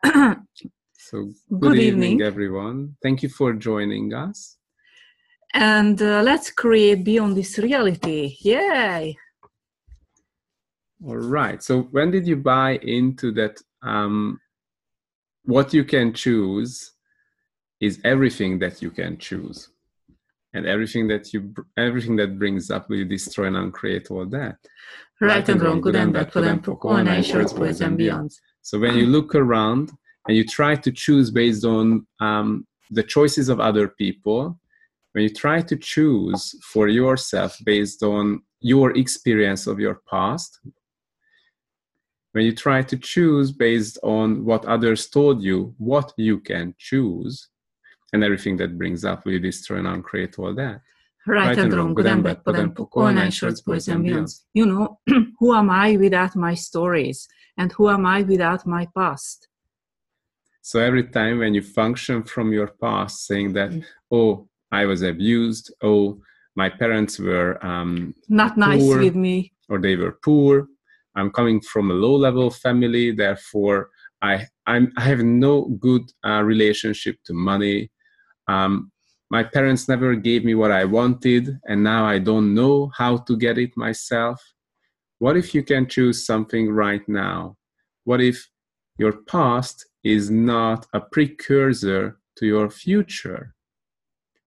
So good evening, everyone. Thank you for joining us. And let's create beyond this reality. Yay! All right. So when did you buy into that? What you can choose is everything that you can choose, and everything that brings up will destroy and uncreate all that. Right and wrong, good and bad, for nations, boys and beyond. So when you look around and you try to choose based on the choices of other people, when you try to choose for yourself based on your experience of your past, when you try to choose based on what others told you, what you can choose, and everything that brings up will destroy and uncreate all that. Right and wrong, good and bad, all nine shorts, boys and beyonds. You know, who am I without my stories? And who am I without my past? So every time when you function from your past saying that, oh, I was abused, oh, my parents were not nice with me, or they were poor, I'm coming from a low-level family, therefore I have no good relationship to money. My parents never gave me what I wanted, and now I don't know how to get it myself. What if you can choose something right now? What if your past is not a precursor to your future?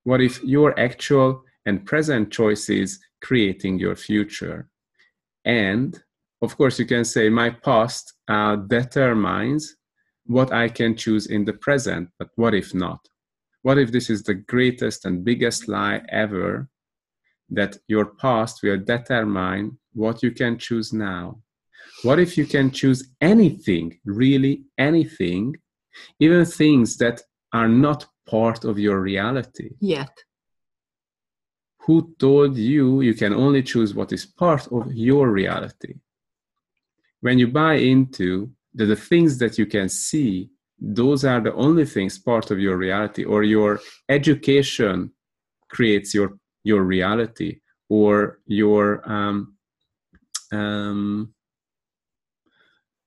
What if your actual and present choices creating your future? And of course, you can say my past determines what I can choose in the present, but what if not? What if this is the greatest and biggest lie ever, that your past will determine what you can choose now? What if you can choose anything, really anything, even things that are not part of your reality? Yet. Who told you you can only choose what is part of your reality? When you buy into the things that you can see, those are the only things part of your reality, or your education creates your reality, or your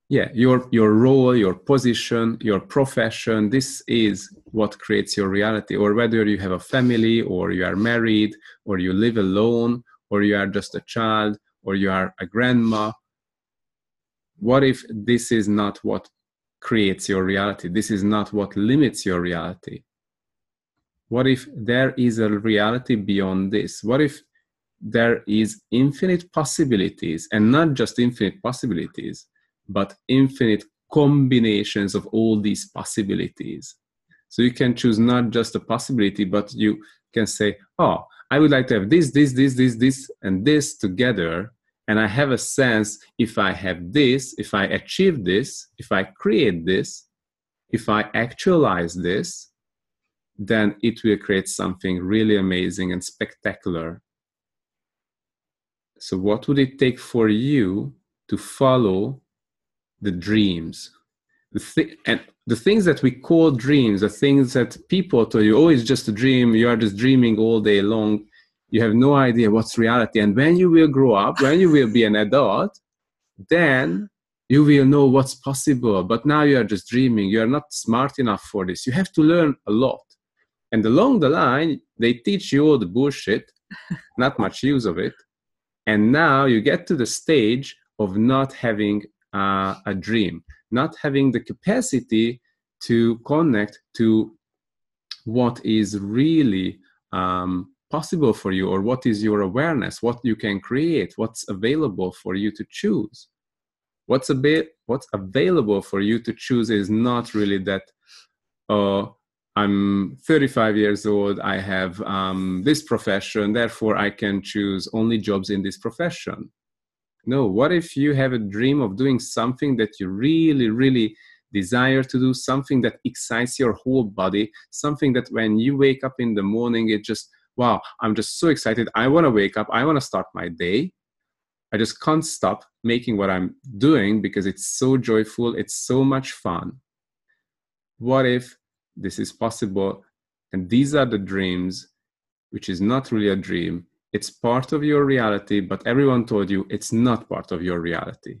your role, your position, your profession. This is what creates your reality. Or whether you have a family, or you are married, or you live alone, or you are just a child, or you are a grandma. What if this is not what creates your reality? This is not what limits your reality. What if there is a reality beyond this? What if there is infinite possibilities, and not just infinite possibilities, but infinite combinations of all these possibilities? So you can choose not just a possibility, but you can say, oh, I would like to have this, and this together. And I have a sense, if I have this, if I achieve this, if I create this, if I actualize this, then it will create something really amazing and spectacular. So what would it take for you to follow the dreams? And the things that we call dreams, the things that people tell you, oh, it's just a dream, you are just dreaming all day long. You have no idea what's reality. And when you will grow up, when you will be an adult, then you will know what's possible. But now you are just dreaming. You are not smart enough for this. You have to learn a lot. And along the line, they teach you all the bullshit, not much use of it. And now you get to the stage of not having a dream, not having the capacity to connect to what is really possible for you, or what is your awareness, what you can create, what's available for you to choose. What's available for you to choose is not really that, I'm 35 years old, I have this profession, therefore I can choose only jobs in this profession. No, what if you have a dream of doing something that you really, really desire to do, something that excites your whole body, something that when you wake up in the morning, it just, wow, I'm just so excited. I want to wake up. I want to start my day. I just can't stop making what I'm doing because it's so joyful. It's so much fun. What if this is possible? And these are the dreams, which is not really a dream. It's part of your reality, but everyone told you it's not part of your reality.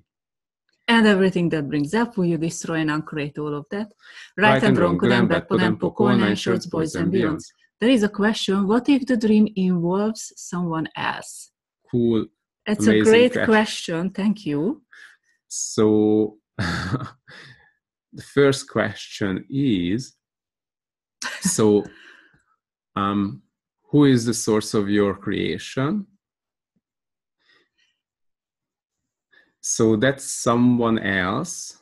And everything that brings up, will you destroy and uncreate all of that? Right and wrong, good and bad, pod and pokolna, nine shorts, boys and beyonds. There is a question, what if the dream involves someone else? Cool. It's a great question. Thank you. So the first question is, so who is the source of your creation? So that's someone else.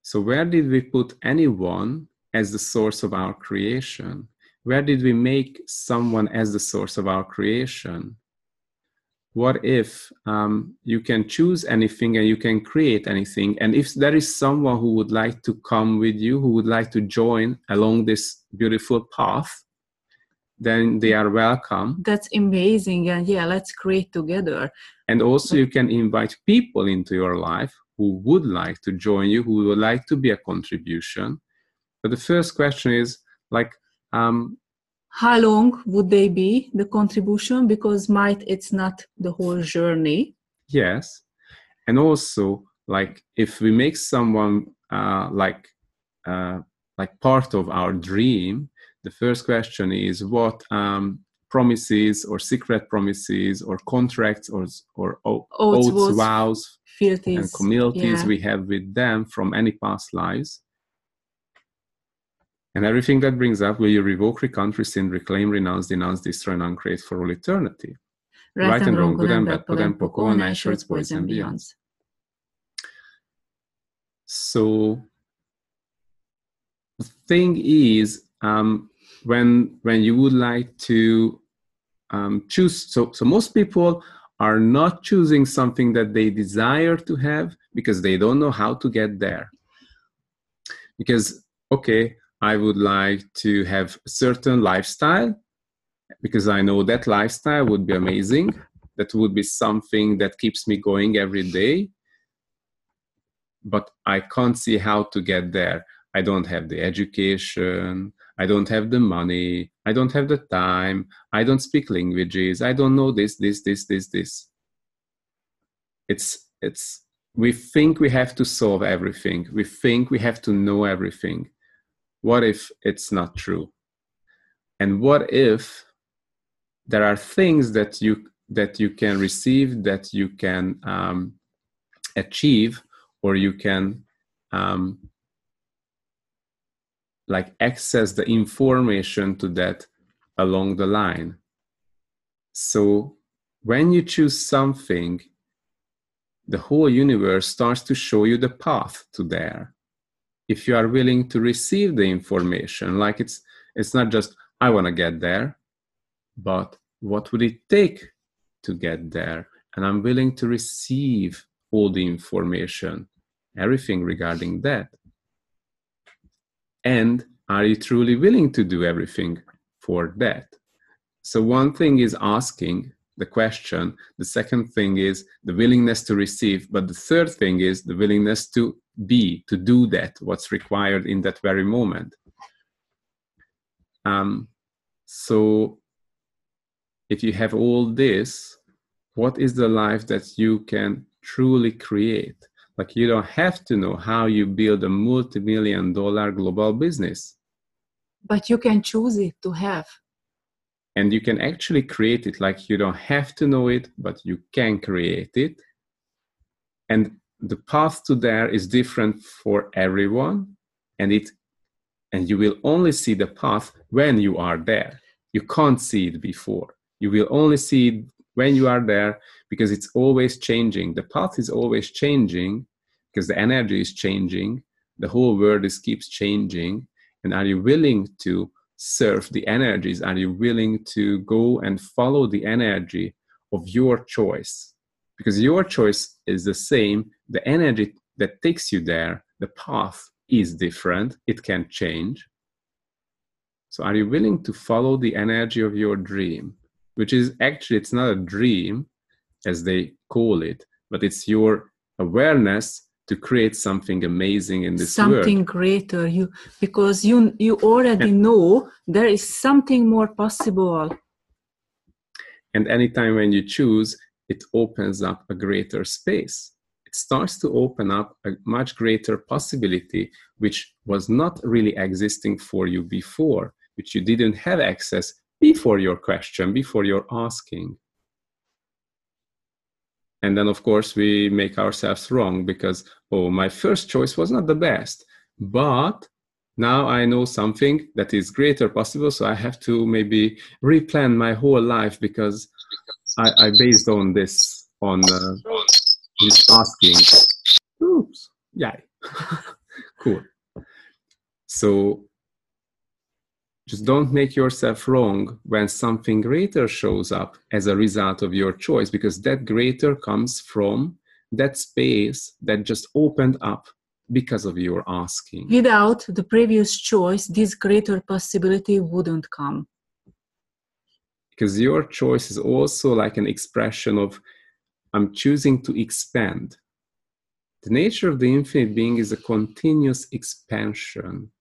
So where did we put anyone as the source of our creation? Where did we make someone as the source of our creation? What if you can choose anything and you can create anything? And if there is someone who would like to come with you, who would like to join along this beautiful path, then they are welcome. That's amazing. And yeah, let's create together. And also you can invite people into your life who would like to join you, who would like to be a contribution. But the first question is like, how long would they be, the contribution? Because it's not the whole journey. Yes. And also, like, if we make someone like part of our dream, the first question is what promises or secret promises or contracts or oaths, vows, fealties, and communities we have with them from any past lives. And everything that brings up, will you revoke, recount, rescind, reclaim, renounce, denounce, destroy, and uncreate for all eternity? Right and wrong, good and bad, pod and pokolna, nine shorts, boys and beyonds. So the thing is, when you would like to choose, so most people are not choosing something that they desire to have because they don't know how to get there. Because, okay, I would like to have a certain lifestyle because I know that lifestyle would be amazing. That would be something that keeps me going every day. But I can't see how to get there. I don't have the education. I don't have the money. I don't have the time. I don't speak languages. I don't know this. We think we have to solve everything. We think we have to know everything. What if it's not true? And what if there are things that you can receive, that you can achieve, or you can like access the information to that along the line? So when you choose something, the whole universe starts to show you the path to there. If you are willing to receive the information, like it's not just, I want to get there, but what would it take to get there? And I'm willing to receive all the information, everything regarding that. And are you truly willing to do everything for that? So one thing is asking the question. The second thing is the willingness to receive. But the third thing is the willingness to do that, what's required in that very moment. So if you have all this, what is the life that you can create? Like, you don't have to know how you build a multi-million-dollar global business. But you can choose it to have. And you can actually create it. Like, you don't have to know it, but you can create it. And the path to there is different for everyone. And you will only see the path when you are there. You can't see it before. You will only see it when you are there, because it's always changing. The path is always changing because the energy is changing. The whole world keeps changing. And are you willing to surf the energies? Are you willing to go and follow the energy of your choice? Because your choice is the same. The energy that takes you there, the path is different. It can change. So are you willing to follow the energy of your dream? Which is actually, it's not a dream, as they call it, but it's your awareness to create something amazing in this world. Something greater, because you already know there is something more possible. And anytime when you choose, it opens up a greater space. it starts to open up a much greater possibility, which was not really existing for you before, which you didn't have access before your question, before your asking. And then, of course, we make ourselves wrong because, oh, my first choice was not the best, but now I know something that is greater possible, so I have to maybe replan my whole life because I based on this, on this asking. Oops, yay. Cool. So just don't make yourself wrong when something greater shows up as a result of your choice, because that greater comes from that space that just opened up because of your asking. Without the previous choice, this greater possibility wouldn't come. Because your choice is also like an expression of, I'm choosing to expand. The nature of the infinite being is a continuous expansion.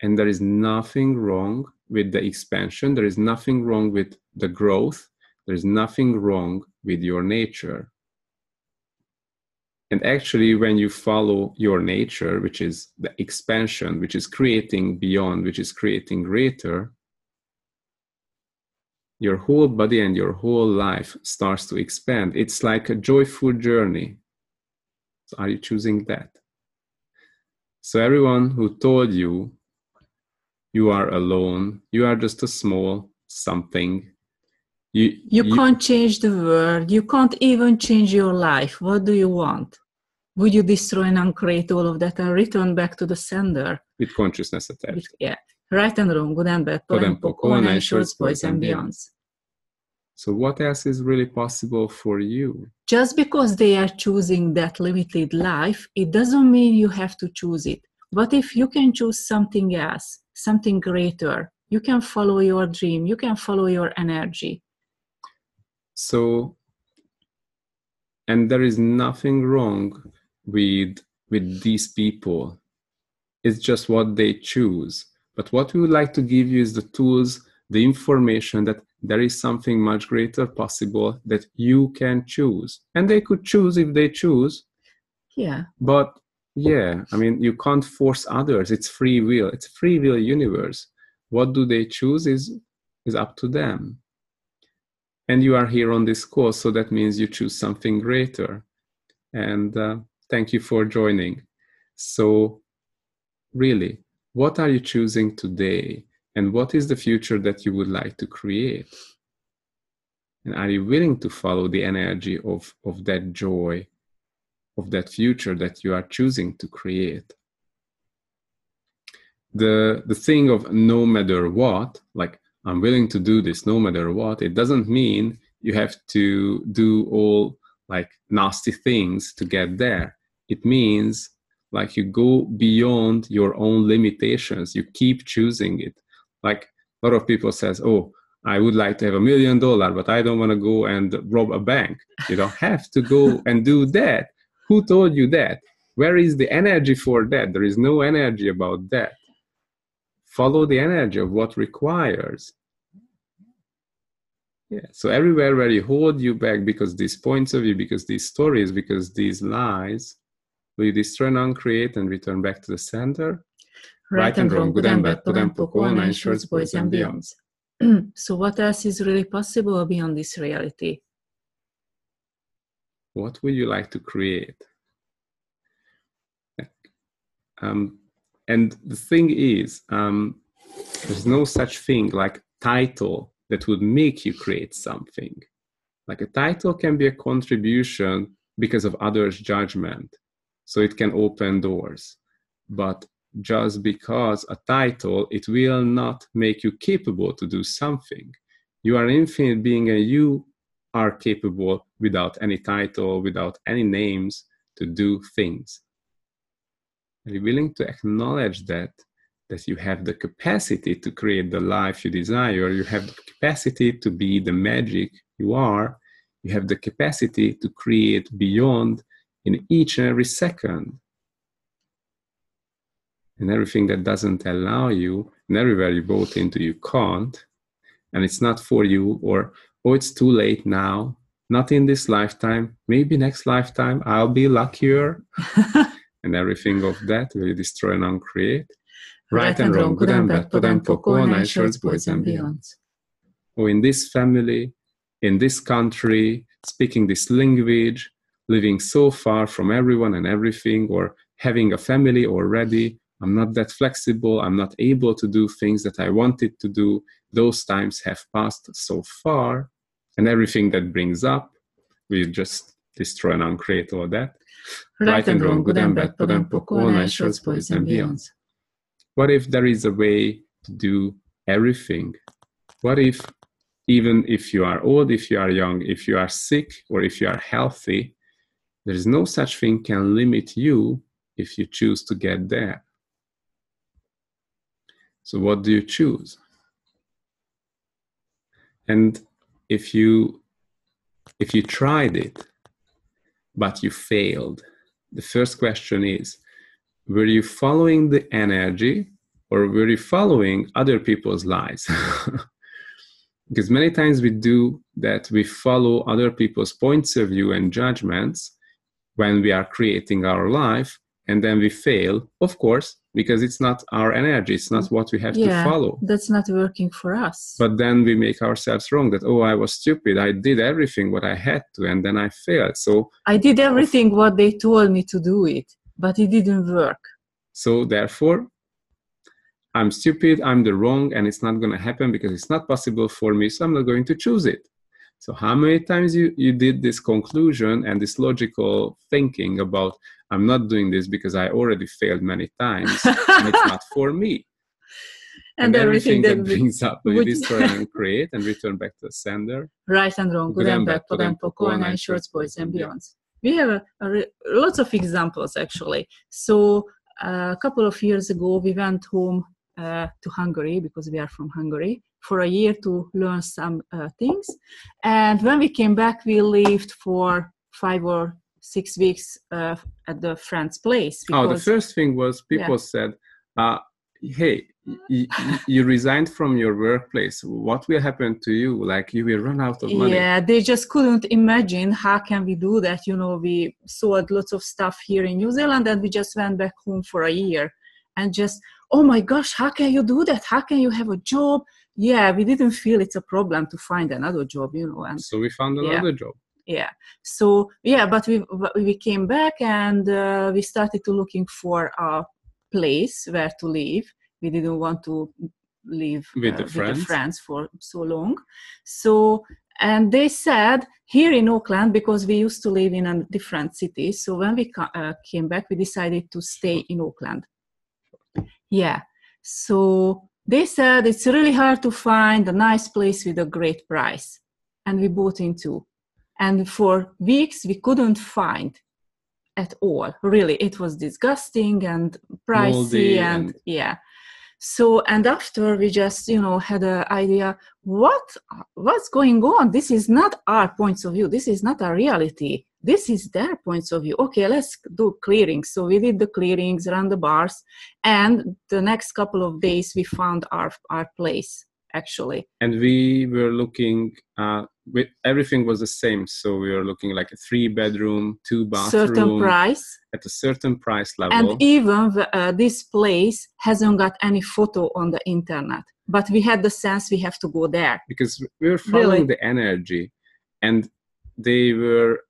And there is nothing wrong with the expansion. There is nothing wrong with the growth. There is nothing wrong with your nature. And actually, when you follow your nature, which is the expansion, which is creating beyond, which is creating greater, your whole body and your whole life starts to expand. It's like a joyful journey. So are you choosing that? So everyone who told you you are alone, you are just a small something. You can't change the world. You can't even change your life. What do you want? Would you destroy and uncreate all of that and return back to the sender? With consciousness attached. Yeah. Right and wrong, good and bad, pod and poc, online shorts, boys and beyonds. So what else is really possible for you? Just because they are choosing that limited life, it doesn't mean you have to choose it. But if you can choose something else, something greater, you can follow your dream, you can follow your energy. So, and there is nothing wrong with these people. It's just what they choose. But what we would like to give you is the tools, the information that there is something much greater possible that you can choose. And they could choose if they choose. Yeah. But yeah, I mean, you can't force others. It's free will. It's a free will universe. What do they choose is up to them. And you are here on this course, so that means you choose something greater. And thank you for joining. So really, what are you choosing today? And what is the future that you would like to create? And are you willing to follow the energy of that joy, of that future that you are choosing to create? The thing of no matter what, like I'm willing to do this no matter what, it doesn't mean you have to do all like nasty things to get there. It means like you go beyond your own limitations. You keep choosing it. Like a lot of people says, oh, I would like to have $1 million, but I don't want to go and rob a bank. You don't have to go and do that. Who told you that? Where is the energy for that? There is no energy about that. Follow the energy of what requires. Yeah. So everywhere where you hold you back because these points of view, because these stories, because these lies, will you destroy and uncreate and return back to the center? Right and wrong, good and bad, pod and poc, online shorts, boys and beyonds. So what else is really possible beyond this reality? What would you like to create? And the thing is, there's no such thing like title that would make you create something. Like a title can be a contribution because of others' judgment. So it can open doors. But just because a title, it will not make you capable to do something. You are an infinite being and you are capable without any title, without any names to do things. Are you willing to acknowledge that you have the capacity to create the life you desire? You have the capacity to be the magic you are. You have the capacity to create beyond in each and every second. And everything that doesn't allow you, and everywhere you bought into, you can't. And it's not for you, or, oh, it's too late now. Not in this lifetime. Maybe next lifetime I'll be luckier. And everything of that will destroy and uncreate. Right and wrong, good and bad, pod and poko, nice shorts, boys and beyonds. Or in this family, in this country, speaking this language, living so far from everyone and everything, or having a family already, I'm not that flexible, I'm not able to do things that I wanted to do. Those times have passed so far, and everything that brings up, we just destroy and uncreate all that. Right and wrong, good and bad, pod and poko, nice shorts, boys and beyonds. What if there is a way to do everything? What if, even if you are old, if you are young, if you are sick, or if you are healthy, there is no such thing can limit you if you choose to get there? So what do you choose? And if you tried it, but you failed, the first question is, were you following the energy or were you following other people's lies? Because many times we do that, we follow other people's points of view and judgments when we are creating our life, and then we fail, of course, because it's not our energy, it's not what we have to follow. That's not working for us. But then we make ourselves wrong, that, oh, I was stupid, I did everything what I had to, and then I failed. So I did everything what they told me to do it, but it didn't work. So therefore, I'm stupid, I'm the wrong, and it's not going to happen because it's not possible for me, so I'm not going to choose it. So how many times you did this conclusion and this logical thinking about, I'm not doing this because I already failed many times, and it's not for me. And everything that brings up, we destroy and create and return back to the sender. Right and wrong, good and bad, pod and poko, nice shorts, boys and beyonds. We have lots of examples, actually. So a couple of years ago, we went home to Hungary, because we are from Hungary, for a year to learn some things. And when we came back, we lived for 5 or 6 weeks at the friend's place. The first thing was people said, hey, you resigned from your workplace. What will happen to you? Like, you will run out of money. Yeah, they just couldn't imagine how can we do that. You know, we sold lots of stuff here in New Zealand, and we just went back home for a year. And just, oh my gosh, how can you do that? How can you have a job? Yeah, we didn't feel it's a problem to find another job, you know. And so we found another job. Yeah. So, but we came back, and we started to looking for a place where to live. We didn't want to live with the friends for so long. So, and they said, here in Auckland, because we used to live in a different city, so when we came back, we decided to stay in Auckland. Yeah. So they said it's really hard to find a nice place with a great price. And we bought into. And for weeks, we couldn't find at all. Really, it was disgusting and pricey. Moldy and yeah. So, and after we just, had an idea, what's going on? This is not our points of view. This is not our reality. This is their points of view. Okay, let's do clearings. So we did the clearings, ran the bars, and the next couple of days we found our place, actually. And we were looking, everything was the same. So we were looking like a 3-bedroom, 2-bathroom. Certain price. At a certain price level. And even this place hasn't got any photo on the internet. But we had the sense we have to go there. Because we were following the energy. And they were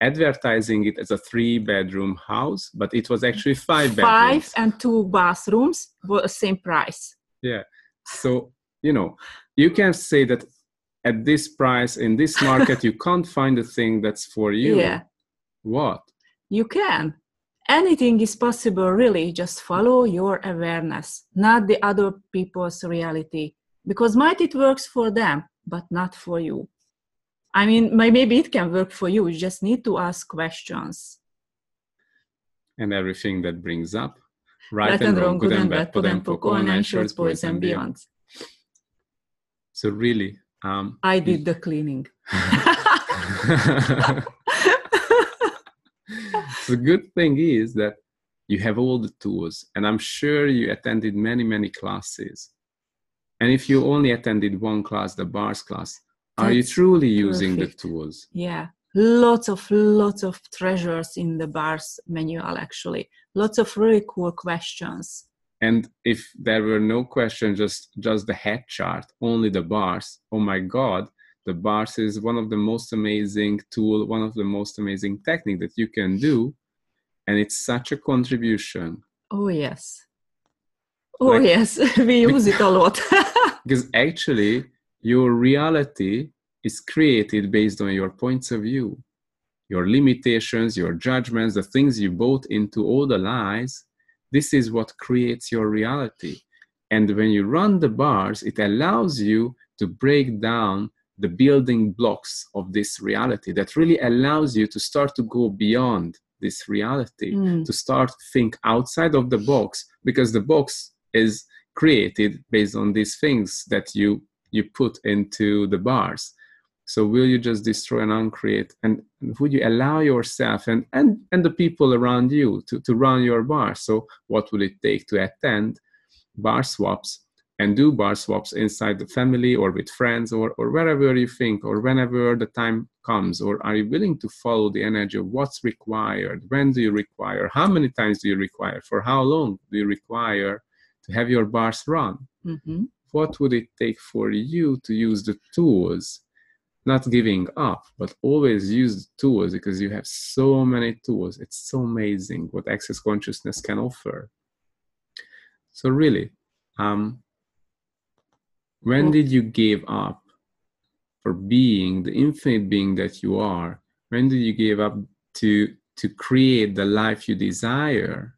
advertising it as a 3-bedroom house, but it was actually 5 bedrooms. 5 and 2 bathrooms were the same price. Yeah. So, you can say that at this price, in this market, you can't find a thing that's for you. Yeah. What? You can. Anything is possible, really. Just follow your awareness, not the other people's reality. Because might it works for them, but not for you. I mean, maybe it can work for you. You just need to ask questions. And everything that brings up. Right and wrong, good and bad, pod and poko, nice shorts, boys and beyonds. So really... I did the cleaning. The good thing is that you have all the tools, and I'm sure you attended many, many classes. And if you only attended one class, the bars class, Are you That's truly using the perfect. tools? Yeah, lots of treasures in the bars manual, actually. Lots of really cool questions. And if there were no questions, just the head chart, only the bars, oh my God, the bars is one of the most amazing tool, one of the most amazing technique that you can do. And it's such a contribution. Oh, yes. Oh, yes, we use it a lot. Because actually, your reality is created based on your points of view, your limitations, your judgments, the things you bought into, all the lies. This is what creates your reality. And when you run the bars, it allows you to break down the building blocks of this reality that really allows you to start to go beyond this reality, to start think outside of the box, because the box is created based on these things that you put into the bars. So will you just destroy and uncreate, and would you allow yourself and the people around you to run your bar? So what will it take to attend bar swaps and do bar swaps inside the family or with friends or wherever you think, or whenever the time comes? Or are you willing to follow the energy of what's required? When do you require? How many times do you require? For how long do you require to have your bars run? Mm-hmm. What would it take for you to use the tools? Not giving up, but always use the tools, because you have so many tools. It's so amazing what Access Consciousness can offer. So really, when did you give up for being the infinite being that you are? When did you give up to create the life you desire?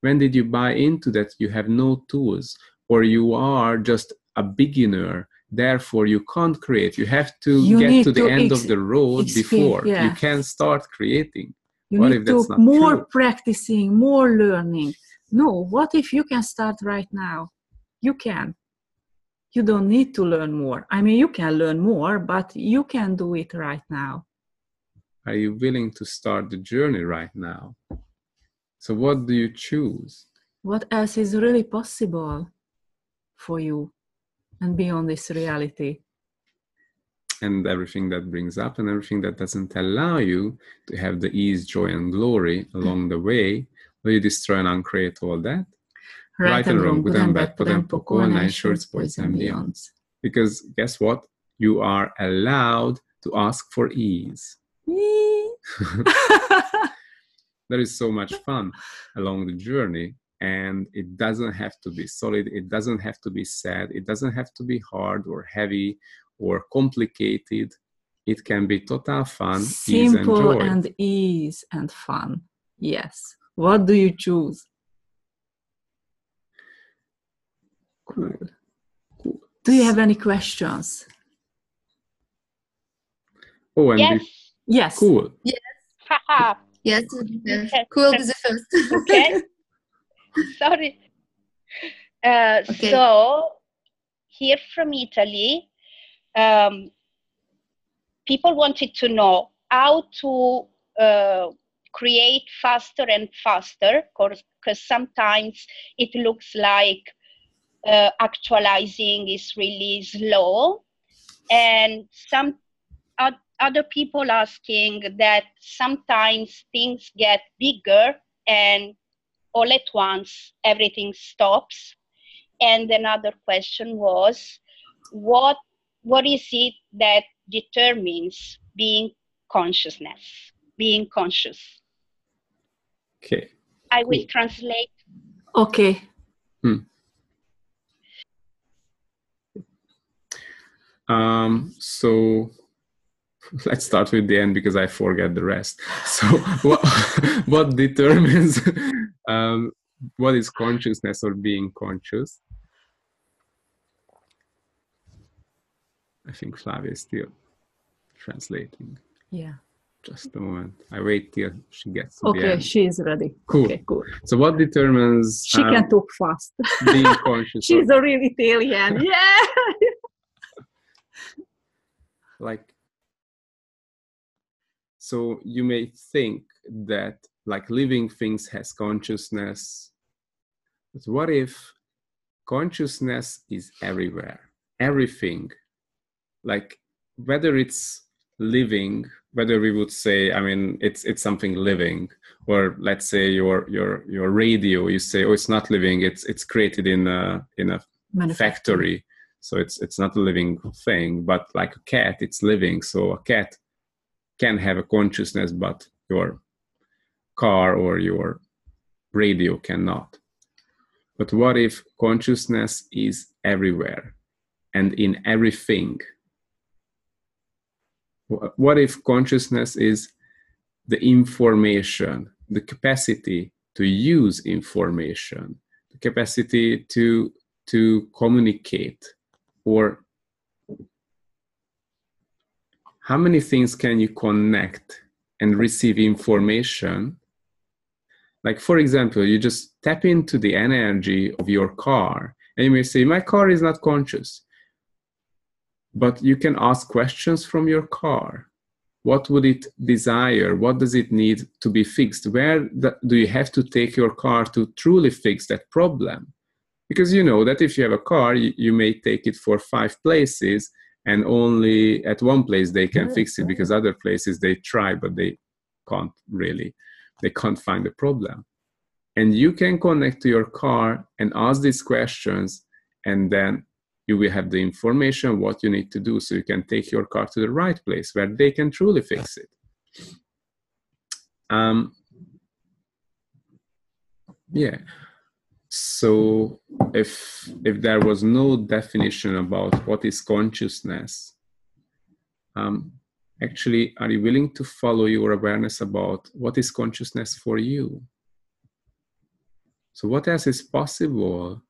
When did you buy into that you have no tools, or you are just a beginner, therefore you can't create? You have to get to the end of the road before you can start creating. You need to more practicing, more learning. No, what if you can start right now? You can. You don't need to learn more. I mean, you can learn more, but you can do it right now. Are you willing to start the journey right now? So what do you choose? What else is really possible for you and beyond this reality? And everything that brings up and everything that doesn't allow you to have the ease, joy, and glory along the way, will you destroy and uncreate all that? Right and wrong, good and bad, pot and poke, all nine shorts, boys and beyonds. Because guess what? You are allowed to ask for ease. There is so much fun along the journey, and it doesn't have to be solid. It doesn't have to be sad. It doesn't have to be hard or heavy or complicated. It can be total fun, ease and joy. Simple and ease and fun. Yes. What do you choose? Cool. Cool. Do you have any questions? Oh, and yes. Yes. Cool. Yes. Haha. Yes. Cool is the first. Okay. Sorry. Okay. So here from Italy, people wanted to know how to create faster and faster, because sometimes it looks like actualizing is really slow, and some other people asking that sometimes things get bigger and all at once everything stops. And another question was, what is it that determines being conscious? Okay. I will translate. Okay. So let's start with the end, because I forget the rest. So what determines what is consciousness or being conscious? I think Flavia is still translating. Yeah. Just a moment. I wait till she gets to the Okay, end. she is ready. Cool. Okay, cool. So what determines she can talk fast. being conscious? She's a real Italian. Yeah. Like, so you may think that like living things has consciousness, but what if consciousness is everywhere? Everything, like whether it's living, whether we would say, I mean, it's something living, or let's say your radio, you say, oh, it's not living, it's created in a factory, so it's not a living thing. But like a cat, it's living, so a cat can have a consciousness, but your car or your radio cannot. But what if consciousness is everywhere and in everything? What if consciousness is the information, the capacity to use information, the capacity to communicate? Or how many things can you connect and receive information? Like, for example, you just tap into the energy of your car, and you may say, my car is not conscious. But you can ask questions from your car. What would it desire? What does it need to be fixed? Where do you have to take your car to truly fix that problem? Because you know that if you have a car, you may take it for 5 places, and only at one place they can fix it, because other places they try, but they can't find the problem. And you can connect to your car and ask these questions, and then you will have the information what you need to do, so you can take your car to the right place where they can truly fix it. Yeah. So if there was no definition about what is consciousness, actually, are you willing to follow your awareness about what is consciousness for you? So what else is possible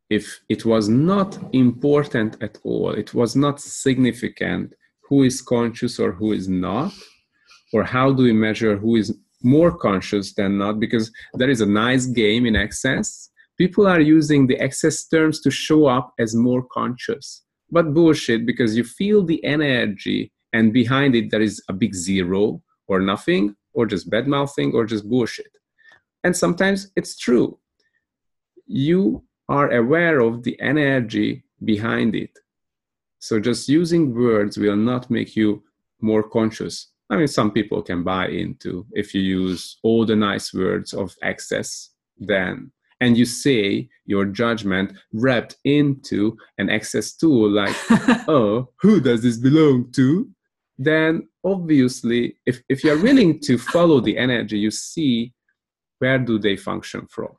if it was not important at all, it was not significant who is conscious or who is not, or how do we measure who is more conscious than not? Because there is a nice game in Access. People are using the Access terms to show up as more conscious, but bullshit, because you feel the energy and behind it there is a big zero or nothing, or just bad mouthing, or just bullshit. And sometimes it's true. You are aware of the energy behind it. So just using words will not make you more conscious. I mean, some people can buy into, if you use all the nice words of Access, then, and you say your judgment wrapped into an Access tool, like, oh, who does this belong to? Then obviously, if you're willing to follow the energy, you see where do they function from.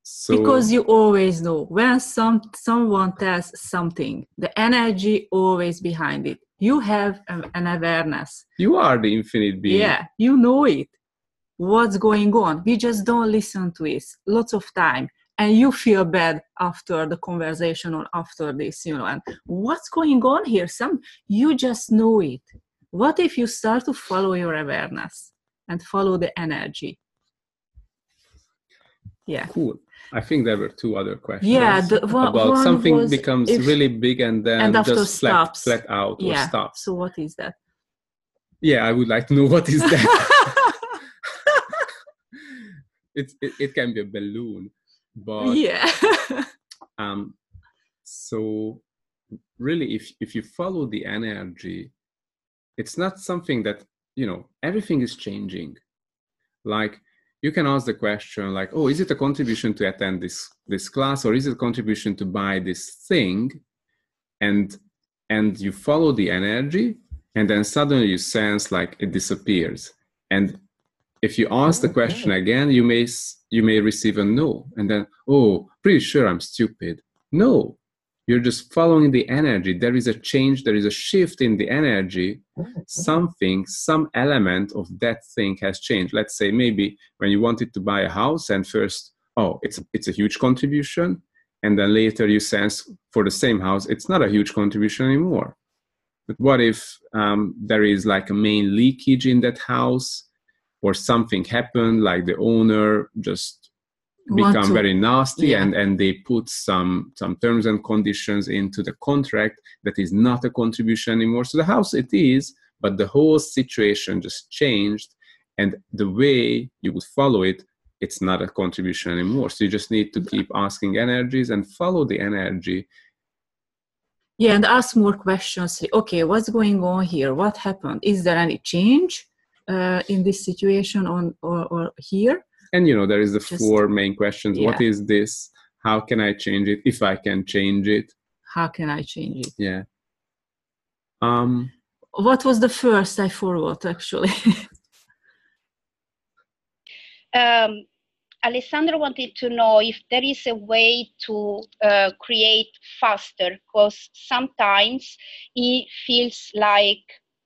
So, because you always know when someone tells something, the energy always behind it. You have an awareness. You are the infinite being. Yeah, you know it. What's going on? We just don't listen to it lots of time. And you feel bad after the conversation or after this, and what's going on here? You just know it. What if you start to follow your awareness and follow the energy? Yeah. Cool. I think there were 2 other questions. Yeah, about something becomes really big and then just flat out or stops. So what is that? Yeah, I would like to know what is that. It can be a balloon, but yeah. So really, if you follow the energy, it's not something that, everything is changing. Like, you can ask the question like, oh, is it a contribution to attend this class, or is it a contribution to buy this thing? And you follow the energy, and then suddenly you sense like it disappears. And if you ask the question again, you may receive a no. And then, oh, pretty sure I'm stupid. No, you're just following the energy. There is a change, there is a shift in the energy. Some element of that thing has changed. Let's say maybe when you wanted to buy a house, and first, oh, it's a huge contribution. And then later you sense for the same house, it's not a huge contribution anymore. But what if there is like a main leakage in that house, or something happened, like the owner just become very nasty, and they put some terms and conditions into the contract that is not a contribution anymore. So the house it is, but the whole situation just changed, and the way you would follow it, it's not a contribution anymore. So you just need to keep asking energies and follow the energy. Yeah, and ask more questions. Okay, what's going on here? What happened? Is there any change in this situation or here? And there is the Just, 4 main questions. yeah. What is this? How can I change it? If I can change it. How can I change it? Yeah. What was the first? I forgot, actually. Alessandro wanted to know if there is a way to create faster, because sometimes he feels like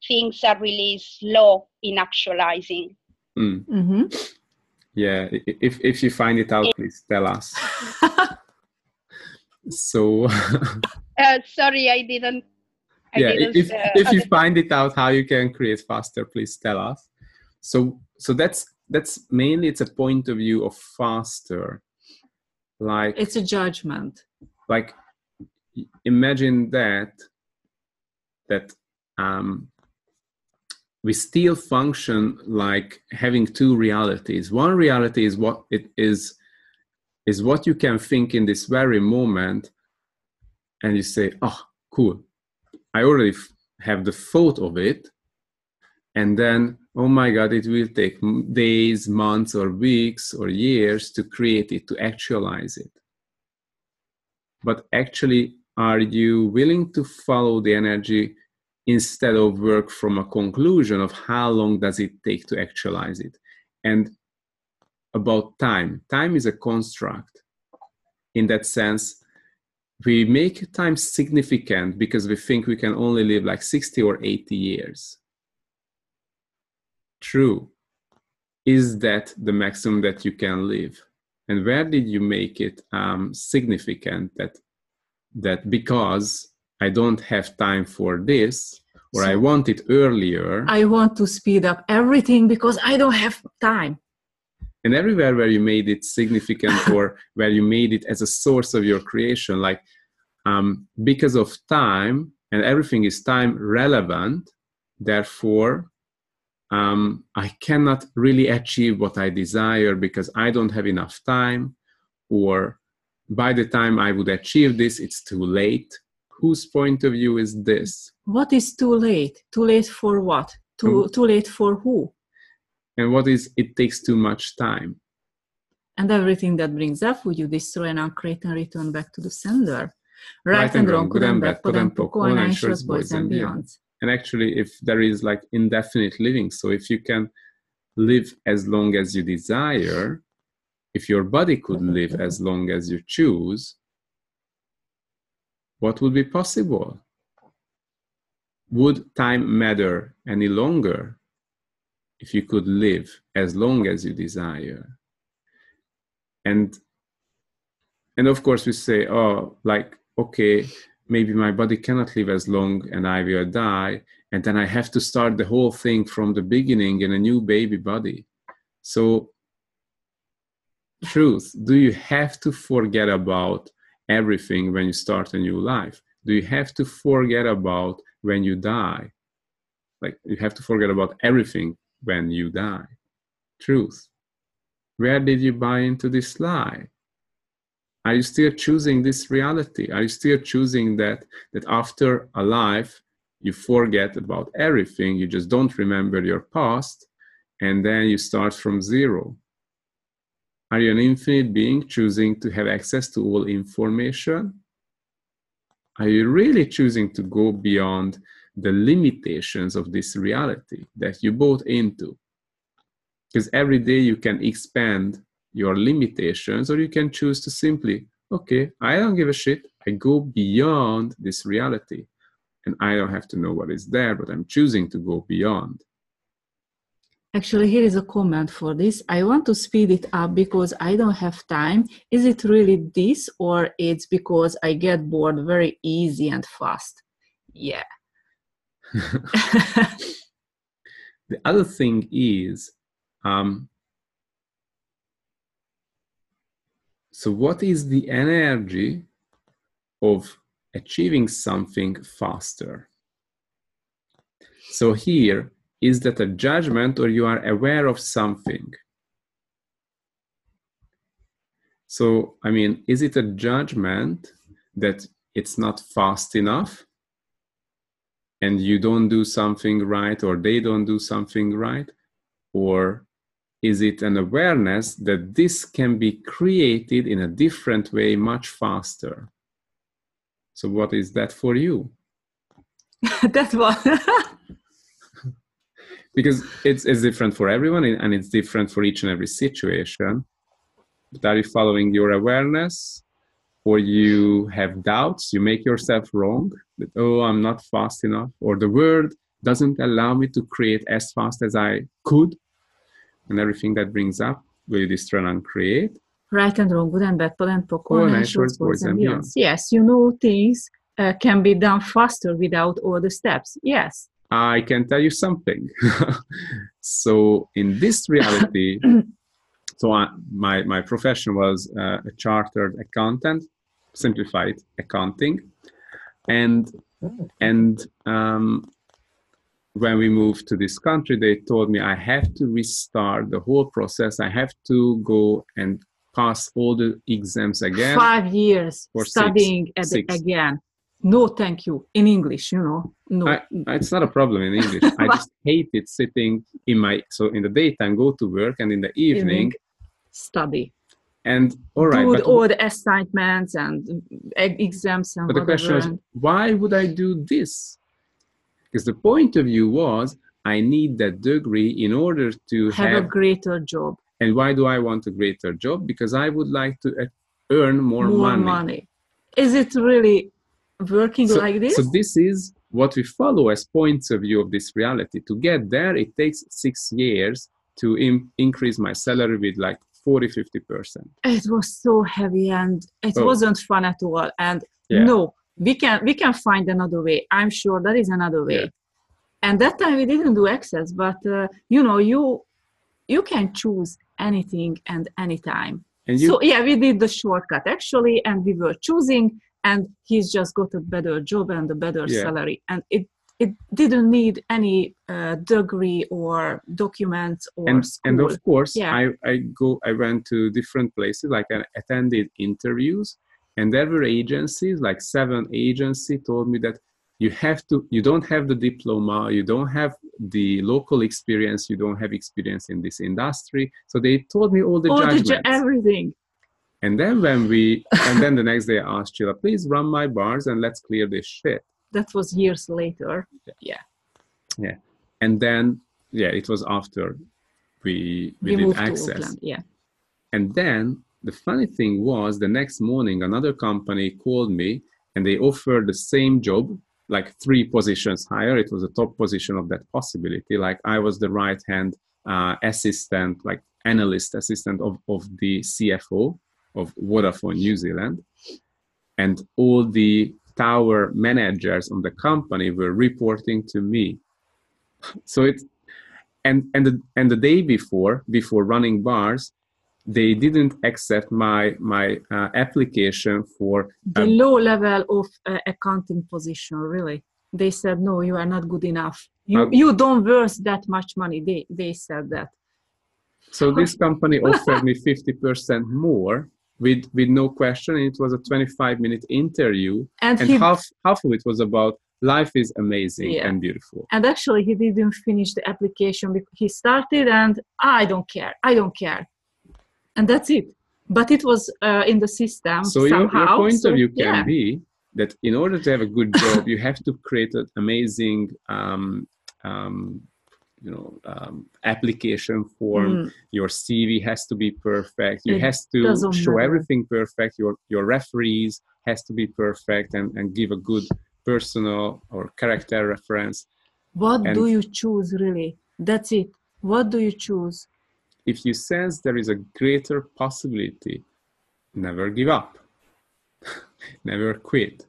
things are really slow in actualizing. Mm-hmm. Yeah, if you find it out, please tell us. So sorry, I didn't. If you find it out how you can create faster, please tell us. So that's mainly, it's a point of view of faster. Like, it's a judgment. Like, imagine that we still function like having 2 realities. One reality is what it is what you can think in this very moment, and you say, oh, cool, I already have the thought of it, and then, oh my God, it will take days, months, or weeks, or years to create it, to actualize it. But actually, are you willing to follow the energy instead of work from a conclusion of how long does it take to actualize it? And about time. Time is a construct. In that sense, we make time significant because we think we can only live like 60 or 80 years. True. Is that the maximum that you can live? And where did you make it significant that because I don't have time for this, or so I want it earlier, I want to speed up everything because I don't have time. And everywhere where you made it significant or where you made it as a source of your creation, like because of time, and everything is time relevant, therefore I cannot really achieve what I desire because I don't have enough time, or by the time I would achieve this, it's too late. Whose point of view is this? What is too late? Too late for what? Too late for who? And what is it takes too much time? And everything that brings up, would you destroy and uncreate and return back to the sender? Right and wrong, good and bad, pod and poco, all nine shorts, boys and beyonds. And actually, if there is like indefinite living, so if you can live as long as you desire, if your body could live as long as you choose, what would be possible? Would time matter any longer if you could live as long as you desire? And of course we say, oh, like, okay, maybe my body cannot live as long and I will die, and then I have to start the whole thing from the beginning in a new baby body. So, truth, do you have to forget about everything when you start a new life? Do you have to forget about when you die? Like, you have to forget about everything when you die. Truth. Where did you buy into this lie? Are you still choosing this reality? Are you still choosing that after a life, you forget about everything, you just don't remember your past, and then you start from zero? Are you an infinite being choosing to have access to all information? Are you really choosing to go beyond the limitations of this reality that you bought into? Because every day you can expand your limitations, or you can choose to simply, okay, I don't give a shit. I go beyond this reality, and I don't have to know what is there, but I'm choosing to go beyond. Actually, here is a comment for this. I want to speed it up because I don't have time. Is it really this, or it's because I get bored very easy and fast? Yeah. The other thing is, so what is the energy of achieving something faster? So here, is that a judgment, or you are aware of something? So, I mean, is it a judgment that it's not fast enough and you don't do something right, or they don't do something right? Or is it an awareness that this can be created in a different way, much faster? So what is that for you? That was Because it's different for everyone, and it's different for each and every situation. But are you following your awareness, or you have doubts, you make yourself wrong, that, oh, I'm not fast enough, or the world doesn't allow me to create as fast as I could, and everything that brings up, will you destroy and create? right and wrong, good and bad, pot and poc, all natures, boys and beyond. Yes, you know, things can be done faster without all the steps. Yes. I can tell you something. So in this reality, so my profession was a chartered accountant, simplified accounting, and when we moved to this country, they told me I have to restart the whole process. I have to go and pass all the exams again. 5 years studying again. No, thank you. In English, you know. No. It's not a problem in English. I just hated sitting in the daytime, go to work, and in the evening study. And all right, do all the assignments and exams and but the question was, why would I do this? Because the point of view was, I need that degree in order to have a greater job. And why do I want a greater job? Because I would like to earn more money. Is it really working like this? So this is what we follow as points of view of this reality. To get there, it takes 6 years to increase my salary with like 40-50%. It was so heavy and it wasn't fun at all. And no, we can find another way. I'm sure there is another way. Yeah. And that time we didn't do access, but you know, you can choose anything and anytime. So yeah, we did the shortcut actually, and we were choosing, and he's just got a better job and a better salary, and it didn't need any degree or documents or school. And of course, I went to different places, like I attended interviews, and there were agencies, like 7 agencies told me that you don't have the diploma, you don't have the local experience, you don't have experience in this industry. So they told me all the judgments. Everything. And then then the next day I asked Sheila, please run my bars and let's clear this shit. That was years later. Yeah. And then, it was after we did access. And then the funny thing was, the next morning, another company called me and they offered the same job, like 3 positions higher. It was a top position of that possibility. Like I was the right-hand assistant, like analyst assistant of the CFO of Vodafone New Zealand. And all the tower managers on the company were reporting to me. So the day before running bars, they didn't accept my application for the low level of accounting position. Really, they said no, you are not good enough. You don't worth that much money. They said that. So this company offered me 50% more with no question. It was a 25-minute interview, and half of it was about life is amazing and beautiful. And actually, he didn't finish the application because he started, and I don't care. And that's it. But it was in the system so somehow. Your point of view can be that in order to have a good job, you have to create an amazing application form. Your CV has to be perfect. You has to show everything perfect. Your referees has to be perfect and give a good personal or character reference. What do you choose, really? That's it. What do you choose? If you sense there is a greater possibility, never give up. Never quit.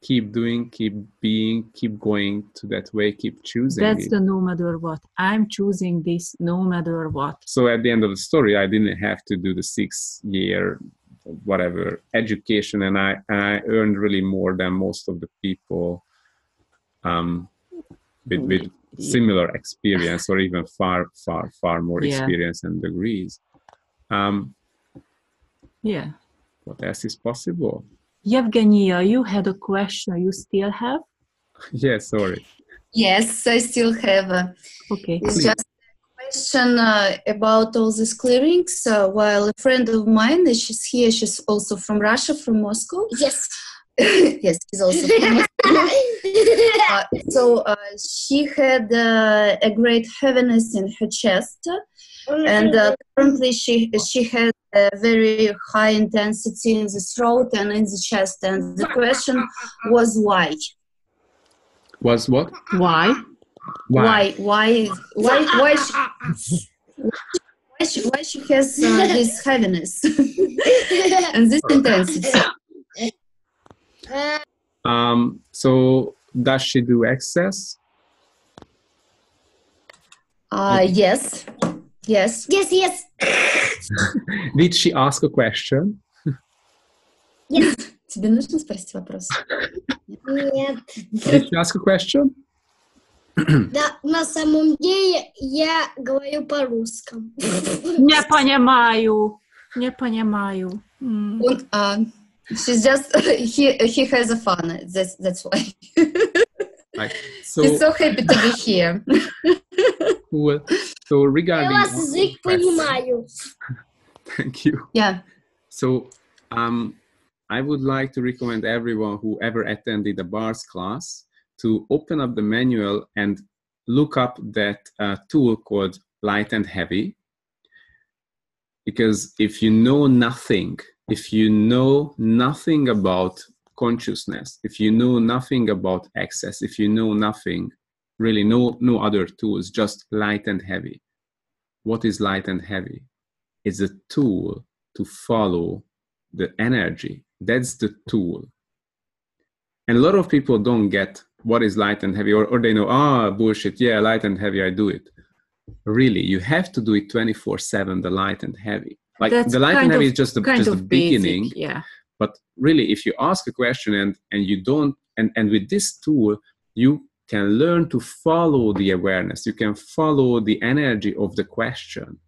Keep doing, keep being, keep going to that way, keep choosing. That's the no matter what. I'm choosing this no matter what. So at the end of the story, I didn't have to do the 6-year whatever education, and I earned really more than most of the people with similar experience, or even far more experience and degrees. What else is possible? Yevgenia, you had a question. You still have? Yeah, sorry. Yes, I still have. Okay. It's Please. just a question about all these clearings. While a friend of mine, she's here, she's also from Russia, from Moscow. Yes. Yes, he's also from Moscow. So she had a great heaviness in her chest, and currently she has a very high intensity in the throat and in the chest. And the question was why? Was what? Why? Why she has this heaviness and this intensity? So does she do excess? Yes. Yes, yes. Did she ask a question? Тебе нужно спросить вопрос? Нет. Did she ask a question? Да, на самом деле я говорю по-русски. Не понимаю. Не понимаю. She's just he has a fun. That's why. Like, He's so happy to be here. cool. So Я regarding вас язык понимаю. thank you. Yeah. So I would like to recommend everyone who ever attended a bars class to open up the manual and look up that tool called light and heavy. Because if you know nothing about consciousness, if you know nothing about access, if you know nothing, really no other tools, just light and heavy. What is light and heavy? It's a tool to follow the energy. That's the tool. And a lot of people don't get what is light and heavy, or they know, bullshit, yeah, light and heavy, I do it. Really, you have to do it 24/7, the light and heavy. Like That's the light and heavy is just the basic, beginning. yeah. But really, if you ask a question and you don't, and with this tool, you can learn to follow the awareness. You can follow the energy of the question.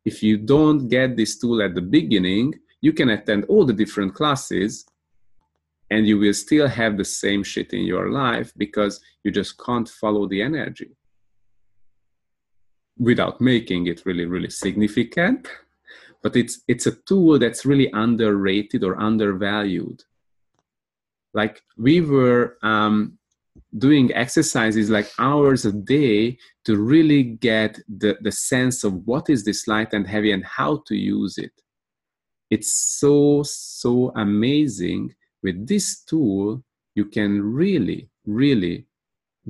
If you don't get this tool at the beginning, you can attend all the different classes and you will still have the same shit in your life because you just can't follow the energy without making it really, really significant. But it's a tool that's really underrated or undervalued. Like we were doing exercises like hours a day to really get the sense of what is this light and heavy and how to use it. It's so amazing. With this tool, you can really, really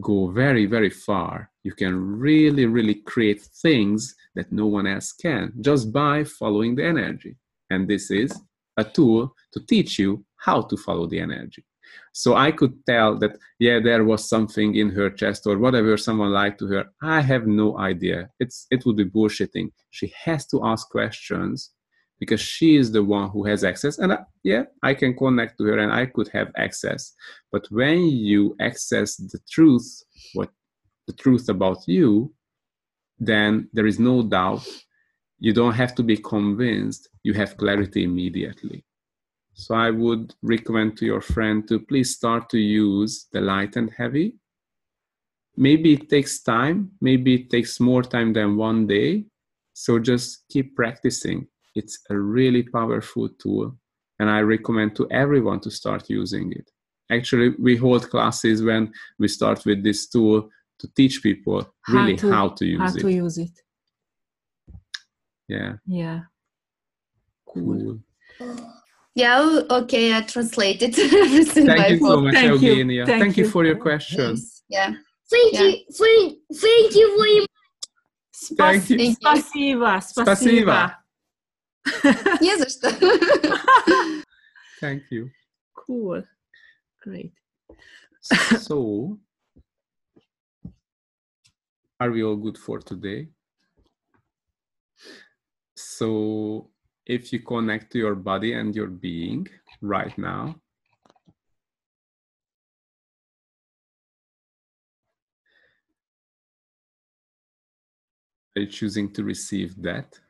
go very, very far. You can really, really create things that no one else can just by following the energy. And this is a tool to teach you how to follow the energy. So I could tell that, yeah, there was something in her chest or whatever someone lied to her. I have no idea. It would be bullshitting. She has to ask questions because she is the one who has access. And I can connect to her and I could have access. But when you access the truth, the truth about you, then there is no doubt. You don't have to be convinced. You have clarity immediately. So I would recommend to your friend to please start to use the light and heavy. Maybe it takes time. Maybe it takes more time than one day. So just keep practicing. It's a really powerful tool. And I recommend to everyone to start using it. Actually, we hold classes when we start with this tool to teach people really how to use it. Yeah. Yeah. Cool. Yeah, okay, I translated everything. Thank you so much, Thank you. Eugenia. Thank you for your question. Yeah. Thank you very much. Thank you. Спасибо. Спасибо. Не за что. Thank you. Cool. Great. So, are we all good for today? So, if you connect to your body and your being right now, are you choosing to receive that?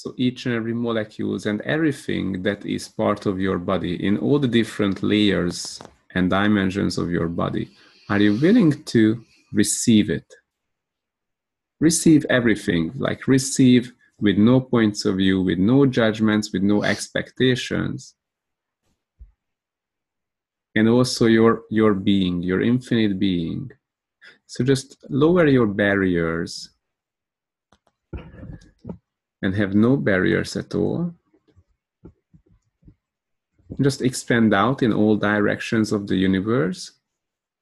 So each and every molecules and everything that is part of your body in all the different layers and dimensions of your body, are you willing to receive it? Receive everything, like receive with no points of view, with no judgments, with no expectations. And also your being, your infinite being. So just lower your barriers and have no barriers at all. Just expand out in all directions of the universe.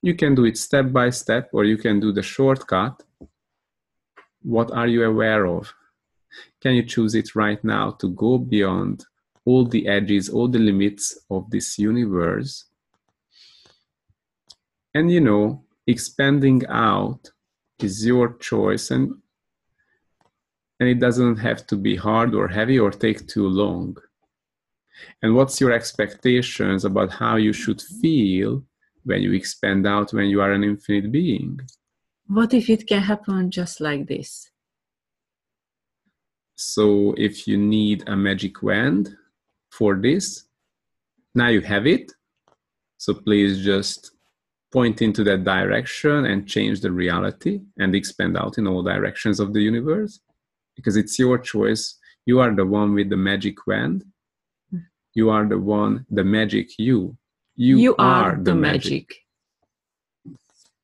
You can do it step by step, or you can do the shortcut. What are you aware of? Can you choose it right now to go beyond all the edges, all the limits of this universe? And you know, expanding out is your choice, and it doesn't have to be hard or heavy or take too long. And what's your expectations about how you should feel when you expand out, when you are an infinite being? What if it can happen just like this? So if you need a magic wand for this, now you have it. So please just point into that direction and change the reality and expand out in all directions of the universe, because it's your choice. You are the one with the magic wand. You are the one, the magic you. You are the magic.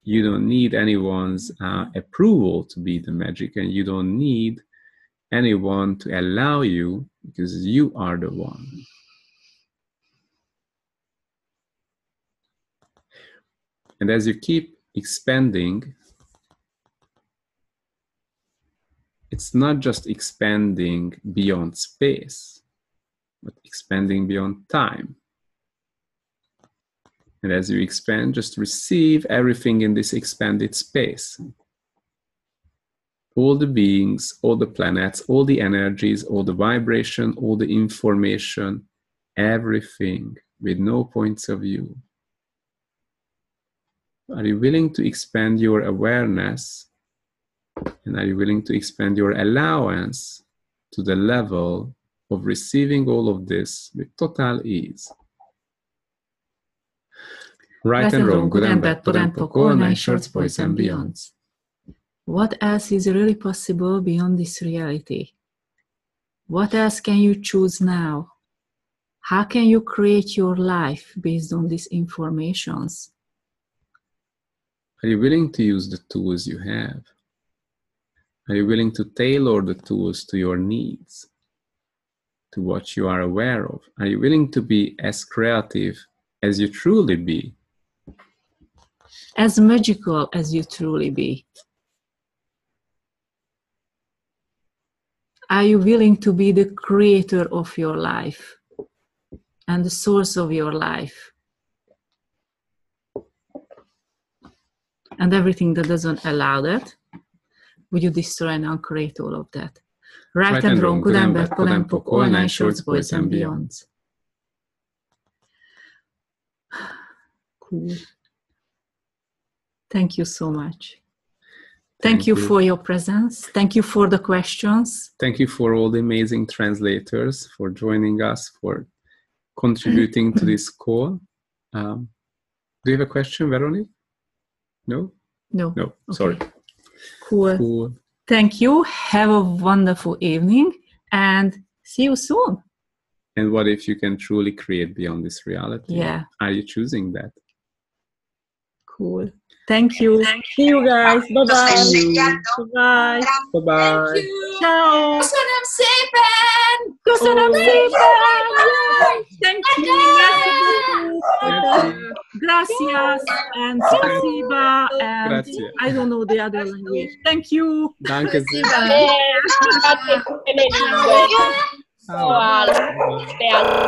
You don't need anyone's approval to be the magic, and you don't need anyone to allow you, because you are the one. And as you keep expanding, it's not just expanding beyond space, but expanding beyond time. And as you expand, just receive everything in this expanded space. All the beings, all the planets, all the energies, all the vibration, all the information, everything with no points of view. Are you willing to expand your awareness? And are you willing to expand your allowance to the level of receiving all of this with total ease? Right and wrong, good and bad, pod and pokol, nice shorts, boys and beyonds. What else is really possible beyond this reality? What else can you choose now? How can you create your life based on these informations? Are you willing to use the tools you have? Are you willing to tailor the tools to your needs, to what you are aware of? Are you willing to be as creative as you truly be? As magical as you truly be? Are you willing to be the creator of your life and the source of your life? And everything that doesn't allow that, would you destroy and uncreate all of that? Right and wrong, good and bad, pod and pokol, nice shorts, boys and beyonds. Cool. Thank you so much. Thank you for your presence. Thank you for the questions. Thank you for all the amazing translators for joining us, for contributing to this call. Do you have a question, Veronique? No? No. No, okay. Sorry. Cool. Thank you. Have a wonderful evening and see you soon. And what if you can truly create beyond this reality? Yeah. Are you choosing that? Cool. Thank you. See you guys. Bye-bye. Bye-bye. Bye-bye. Ciao. Köszönöm szépen! Köszönöm szépen! Thank you. Gracias and spasiba and Grazie. I don't know the other language. Thank you. Danke sehr. Grazie tutte le lingue. Ciao. Ciao.